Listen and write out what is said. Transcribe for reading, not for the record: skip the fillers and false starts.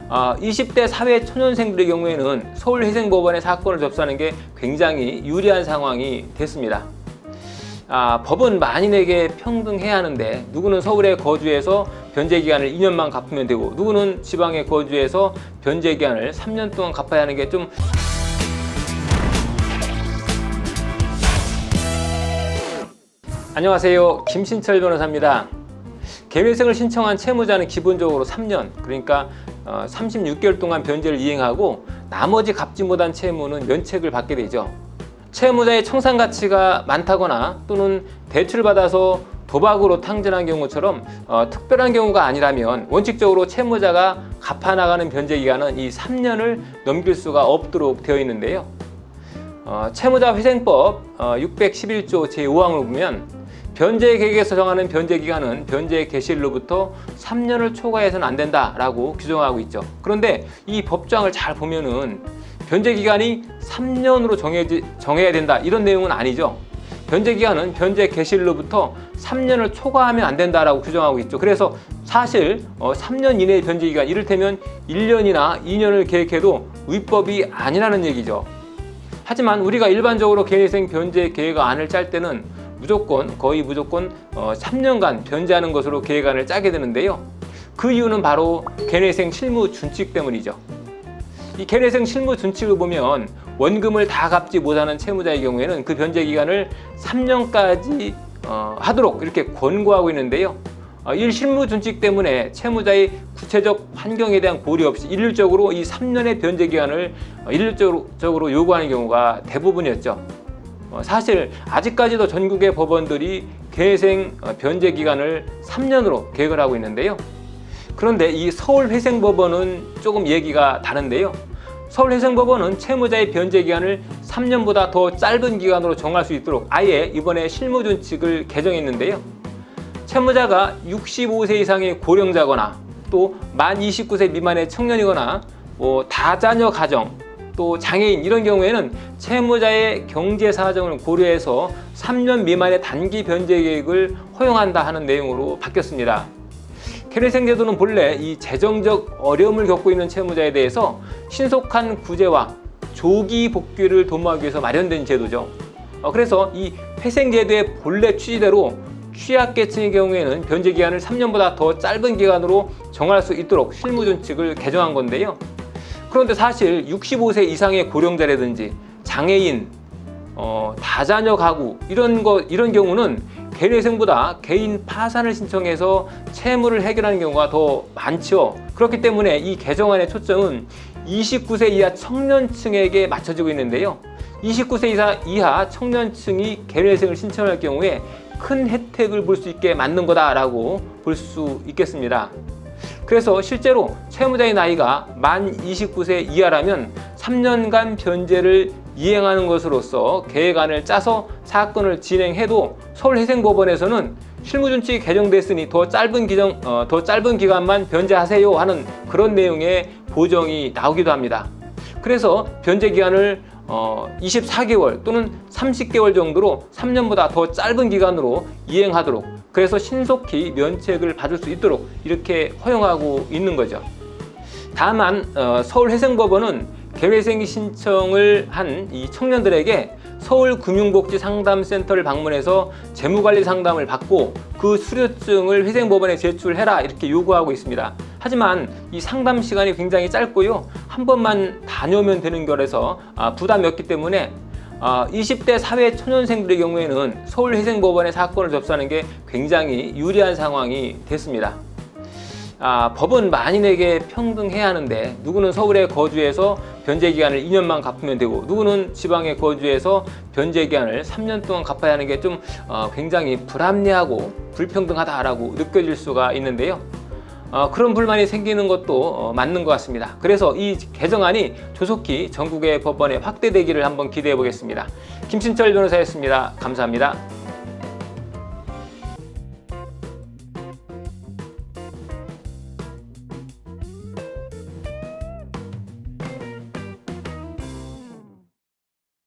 20대 사회초년생들의 경우에는 서울회생법원에 사건을 접수하는 게 굉장히 유리한 상황이 됐습니다. 법은 만인에게 평등해야 하는데 누구는 서울에 거주해서 변제기간을 2년만 갚으면 되고 누구는 지방에 거주해서 변제기간을 3년 동안 갚아야 하는 게 좀 안녕하세요, 김신철 변호사입니다. 개회생을 신청한 채무자는 기본적으로 3년, 그러니까 36개월 동안 변제를 이행하고 나머지 갚지 못한 채무는 면책을 받게 되죠. 채무자의 청산 가치가 많다거나 또는 대출을 받아서 도박으로 탕진한 경우처럼 특별한 경우가 아니라면 원칙적으로 채무자가 갚아나가는 변제기간은 이 3년을 넘길 수가 없도록 되어 있는데요. 채무자 회생법 611조 제5항을 보면 변제 계획에서 정하는 변제 기간은 변제 개시일로부터 3년을 초과해서는 안 된다라고 규정하고 있죠. 그런데 이 법조항을 잘 보면은 변제 기간이 3년으로 정해야 된다 이런 내용은 아니죠. 변제 기간은 변제 개시일로부터 3년을 초과하면 안 된다라고 규정하고 있죠. 그래서 사실 3년 이내의 변제 기간, 이를테면 1년이나 2년을 계획해도 위법이 아니라는 얘기죠. 하지만 우리가 일반적으로 개회생 변제 계획안을 짤 때는 거의 무조건 3년간 변제하는 것으로 계획안을 짜게 되는데요. 그 이유는 바로 개회생 실무 준칙 때문이죠. 이 개회생 실무 준칙을 보면 원금을 다 갚지 못하는 채무자의 경우에는 그 변제 기간을 3년까지 하도록 이렇게 권고하고 있는데요. 이 실무 준칙 때문에 채무자의 구체적 환경에 대한 고려 없이 일률적으로 이 3년의 변제 기간을 일률적으로 요구하는 경우가 대부분이었죠. 사실 아직까지도 전국의 법원들이 개회생 변제 기간을 3년으로 계획을 하고 있는데요. 그런데 이 서울회생법원은 조금 얘기가 다른데요. 서울회생법원은 채무자의 변제 기간을 3년보다 더 짧은 기간으로 정할 수 있도록 아예 이번에 실무준칙을 개정했는데요. 채무자가 65세 이상의 고령자거나 또 만 29세 미만의 청년이거나 다자녀 가정, 또 장애인 이런 경우에는 채무자의 경제 사정을 고려해서 3년 미만의 단기 변제 계획을 허용한다 하는 내용으로 바뀌었습니다. 개회생 제도는 본래 이 재정적 어려움을 겪고 있는 채무자에 대해서 신속한 구제와 조기 복귀를 도모하기 위해서 마련된 제도죠. 그래서 이 회생 제도의 본래 취지대로 취약계층의 경우에는 변제 기간을 3년보다 더 짧은 기간으로 정할 수 있도록 실무준칙을 개정한 건데요. 그런데 사실 65세 이상의 고령자라든지 장애인, 다자녀 가구 이런 경우는 개회생보다 개인 파산을 신청해서 채무를 해결하는 경우가 더 많죠. 그렇기 때문에 이 개정안의 초점은 29세 이하 청년층에게 맞춰지고 있는데요. 29세 이하 청년층이 개회생을 신청할 경우에 큰 혜택을 볼 수 있게 만든 거다라고 볼 수 있겠습니다. 그래서 실제로 채무자의 나이가 만 29세 이하라면 3년간 변제를 이행하는 것으로서 계획안을 짜서 사건을 진행해도 서울회생법원에서는 실무준칙이 개정됐으니 더 짧은 기간만 변제하세요 하는 그런 내용의 보정이 나오기도 합니다. 그래서 변제 기간을 24개월 또는 30개월 정도로 3년보다 더 짧은 기간으로 이행하도록, 그래서 신속히 면책을 받을 수 있도록 이렇게 허용하고 있는 거죠. 다만 서울회생법원은 개회생 신청을 한 이 청년들에게 서울금융복지상담센터를 방문해서 재무관리 상담을 받고 그 수료증을 회생법원에 제출해라 이렇게 요구하고 있습니다. 하지만 이 상담 시간이 굉장히 짧고요. 한 번만 다녀오면 되는 거라서 부담이었기 때문에 20대 사회초년생들의 경우에는 서울회생법원에 사건을 접수하는 게 굉장히 유리한 상황이 됐습니다. 법은 만인에게 평등해야 하는데 누구는 서울에 거주해서 변제 기간을 2년만 갚으면 되고 누구는 지방에 거주해서 변제 기간을 3년 동안 갚아야 하는 게 좀 굉장히 불합리하고 불평등하다라고 느껴질 수가 있는데요. 그런 불만이 생기는 것도 맞는 것 같습니다. 그래서 이 개정안이 조속히 전국의 법원에 확대되기를 한번 기대해 보겠습니다. 김신철 변호사였습니다. 감사합니다.